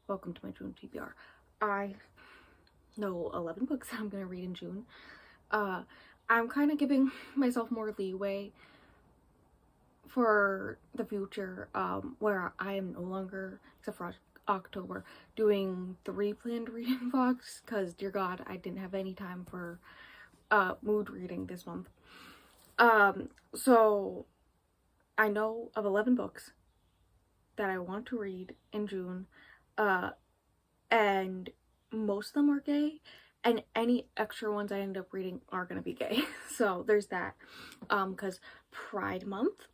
welcome to my June TBR. I know 11 books that I'm going to read in June. I'm kind of giving myself more leeway for the future, where I am no longer, except for October, doing 3 planned reading vlogs, because dear god, I didn't have any time for mood reading this month. So I know of 11 books that I want to read in June, and most of them are gay, and any extra ones I end up reading are gonna be gay. So there's that, because Pride Month,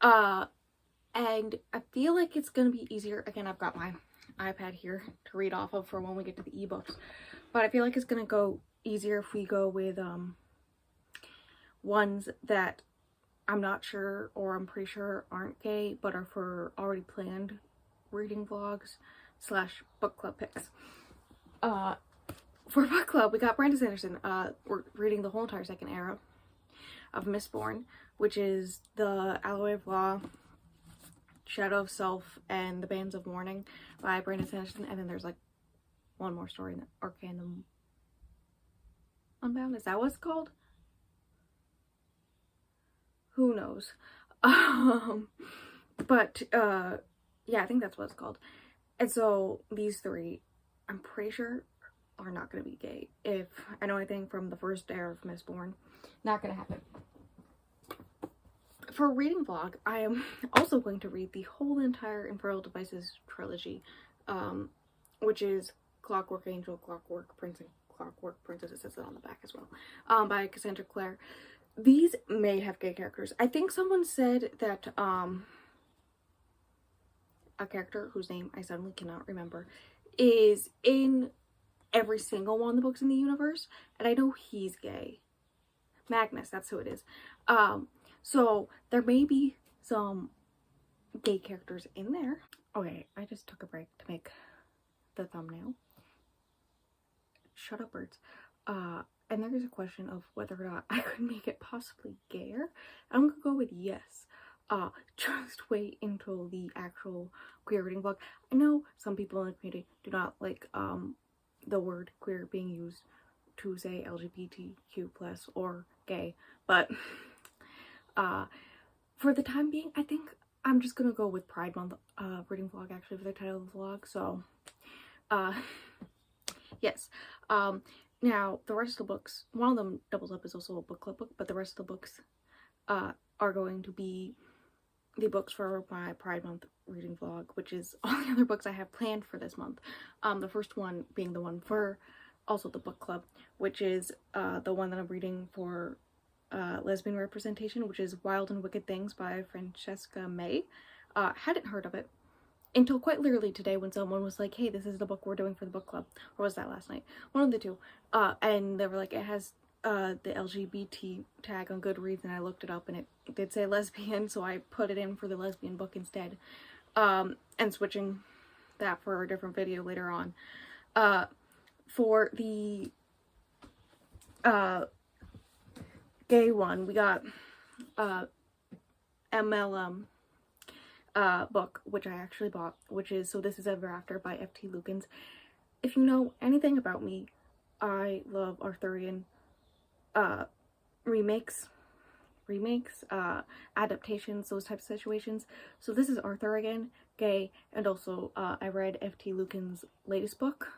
and I feel like it's gonna be easier. Again, I've got my iPad here to read off of for when we get to the ebooks, but I feel like it's gonna go easier if we go with ones that I'm not sure, or I'm pretty sure aren't gay, but are for already planned reading vlogs / book club picks. For book club, we got Brandon Sanderson. We're reading the whole entire second era of Mistborn, which is the Alloy of Law, Shadow of Self, and the Bands of Mourning by Brandon Sanderson. And then there's like one more story in the Arcanum Unbound. Is that what it's called? Who knows? But yeah, I think that's what it's called. And so these 3, I'm pretty sure, are not going to be gay. If I know anything from the first era of Mistborn, not going to happen. For a reading vlog, I am also going to read the whole entire Infernal Devices trilogy, which is Clockwork Angel, Clockwork Prince, and Clockwork Princess. It says it on the back as well, by Cassandra Clare. These may have gay characters. I think someone said that a character whose name I suddenly cannot remember is in every single one of the books in the universe, and I know he's gay. Magnus, that's who it is. So there may be some gay characters in there. Okay, I just took a break to make the thumbnail. Shut up, birds. And there is a question of whether or not I could make it possibly gayer. I'm gonna go with yes. Just wait until the actual queer reading vlog. I know some people in the community do not like the word queer being used to say LGBTQ+ or gay, but for the time being, I think I'm just gonna go with Pride Month reading vlog actually for the title of the vlog. So yes. Now the rest of the books, one of them doubles up as also a book club book, but the rest of the books are going to be the books for my Pride Month reading vlog, which is all the other books I have planned for this month. The first one being the one for also the book club, which is the one that I'm reading for lesbian representation, which is Wild and Wicked Things by Francesca May. Hadn't heard of it until quite literally today when someone was like, hey, this is the book we're doing for the book club. Or was that last night? One of the two. And they were like, it has the LGBT tag on Goodreads, and I looked it up and it did say lesbian, so I put it in for the lesbian book instead. And switching that for a different video later on. For the gay one, we got MLM book, which I actually bought, which is So This Is Ever After by F.T. Lukens. If you know anything about me, I love Arthurian remakes, adaptations, those types of situations. So this is Arthur again, gay, and also I read F.T. Lukens' latest book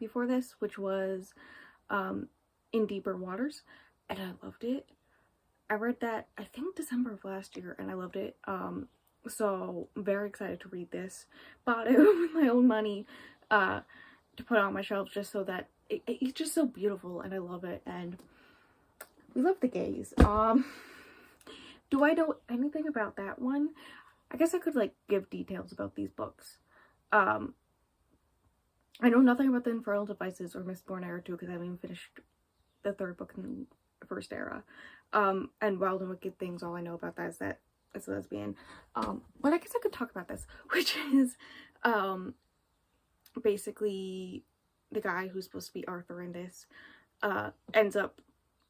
before this, which was In Deeper Waters, and I loved it. I read that, I think, December of last year, and I loved it. So I'm very excited to read this. Bought it with my own money to put on my shelf just so that it's just so beautiful, and I love it, and we love the gays. Do I know anything about that one? I guess I could like give details about these books. I know nothing about the Infernal Devices or Mistborn Era 2 because I haven't even finished the 3rd book in the first era. And Wild and Wicked Things, all I know about that is that it's lesbian. But I guess I could talk about this, which is basically the guy who's supposed to be Arthur in this ends up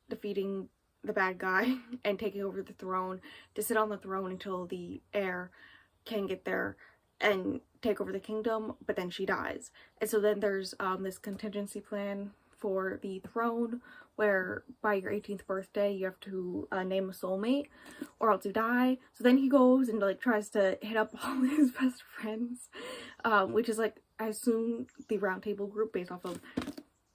defeating the bad guy and taking over the throne to sit on the throne until the heir can get there and take over the kingdom, but then she dies. And so then there's this contingency plan for the throne where by your 18th birthday you have to name a soulmate or else you die. So then he goes and like tries to hit up all his best friends, which is like, I assume, the round table group based off of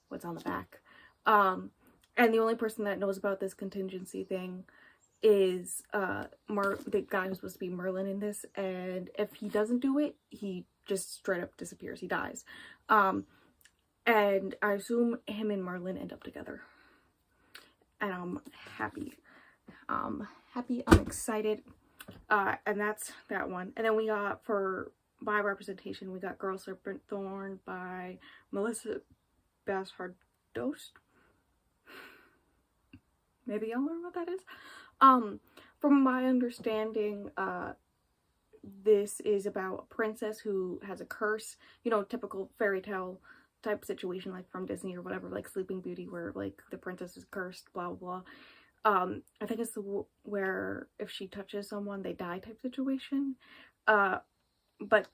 what's on the back. And the only person that knows about this contingency thing is the guy who's supposed to be Merlin in this, and if he doesn't do it, he just straight up disappears. He dies. And I assume him and Merlin end up together. And I'm happy. I'm excited. And that's that one. And then we got, by representation, we got Girl Serpent Thorn by Melissa Bashardost. Maybe y'all know what that is. From my understanding, this is about a princess who has a curse, you know, typical fairy tale type situation, like from Disney or whatever, like Sleeping Beauty, where like the princess is cursed, blah blah blah. I think it's where if she touches someone they die type situation. But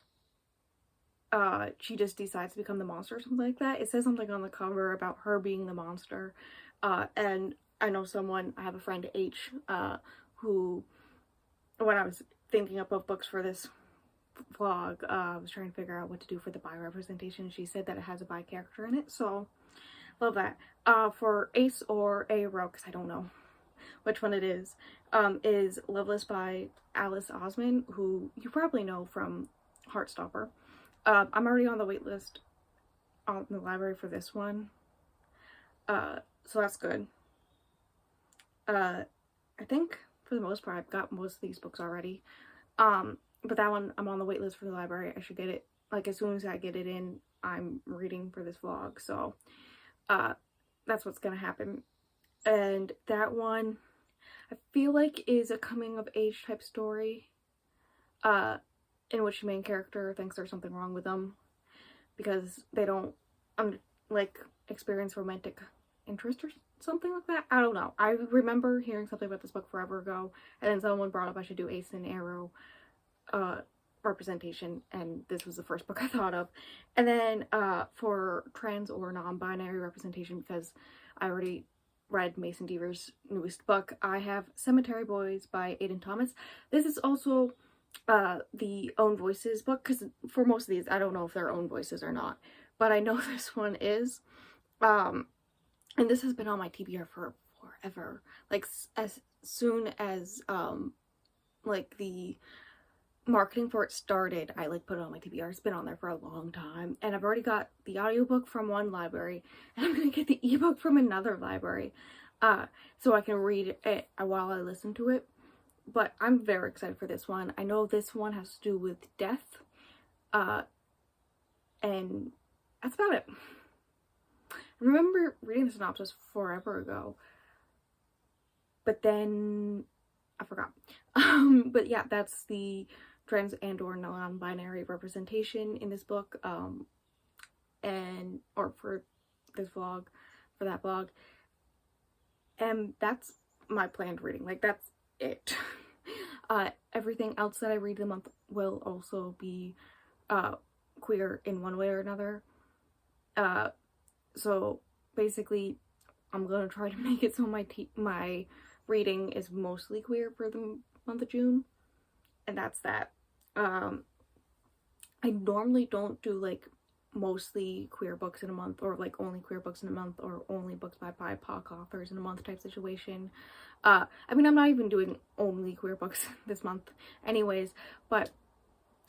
she just decides to become the monster or something like that. It says something on the cover about her being the monster. And I know I have a friend H, who, when I was thinking up of books for this vlog, I was trying to figure out what to do for the bi representation. She said that it has a bi character in it, so love that. For Ace or Aero, because I don't know which one it is Loveless by Alice Osman, who you probably know from Heartstopper. I'm already on the wait list on the library for this one, so that's good. I think for the most part I've got most of these books already, but that one I'm on the wait list for the library. I should get it, like, as soon as I get it in, I'm reading for this vlog, so that's what's gonna happen. And that one I feel like is a coming of age type story, in which the main character thinks there's something wrong with them because they don't like experience romantic interest or something like that. I don't know. I remember hearing something about this book forever ago, and then someone brought up I should do Ace and Arrow representation, and this was the first book I thought of. And then for trans or non-binary representation, because I already read Mason Deaver's newest book, I have Cemetery Boys by Aiden Thomas. This is also the Own Voices book, because for most of these I don't know if they're own voices or not, but I know this one is. And this has been on my TBR for forever. Like, as soon as like the marketing for it started, I like put it on my TBR. It's been on there for a long time, and I've already got the audiobook from one library, and I'm gonna get the ebook from another library, so I can read it while I listen to it. But I'm very excited for this one. I know this one has to do with death, and that's about it. I remember reading the synopsis forever ago, but then I forgot. But yeah, that's the trans and or non-binary representation in this book, or for this vlog, for that vlog. And that's my planned reading. Like, that's it. Everything else that I read the month will also be queer in one way or another. So basically, I'm gonna try to make it so my reading is mostly queer for the month of June, and that's that. I normally don't do like mostly queer books in a month, or like only queer books in a month, or only books by BIPOC authors in a month type situation. I mean, I'm not even doing only queer books this month anyways, but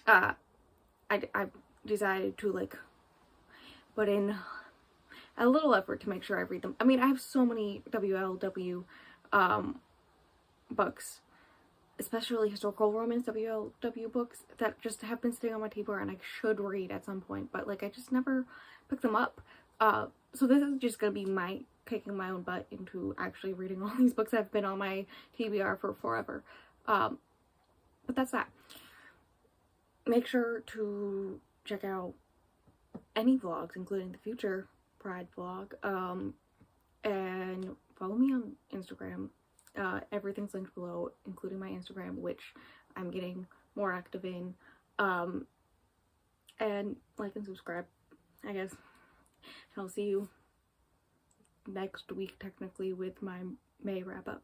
I decided to like put in a little effort to make sure I read them. I mean, I have so many WLW books, especially historical romance WLW books, that just have been sitting on my table and I should read at some point, but like I just never pick them up. So this is just gonna be my kicking my own butt into actually reading all these books that have been on my TBR for forever. But that's that. Make sure to check out any vlogs, including the future Pride vlog, and follow me on Instagram. Everything's linked below, including my Instagram, which I'm getting more active in. and like and subscribe, I guess. And I'll see you next week, technically, with my May wrap up.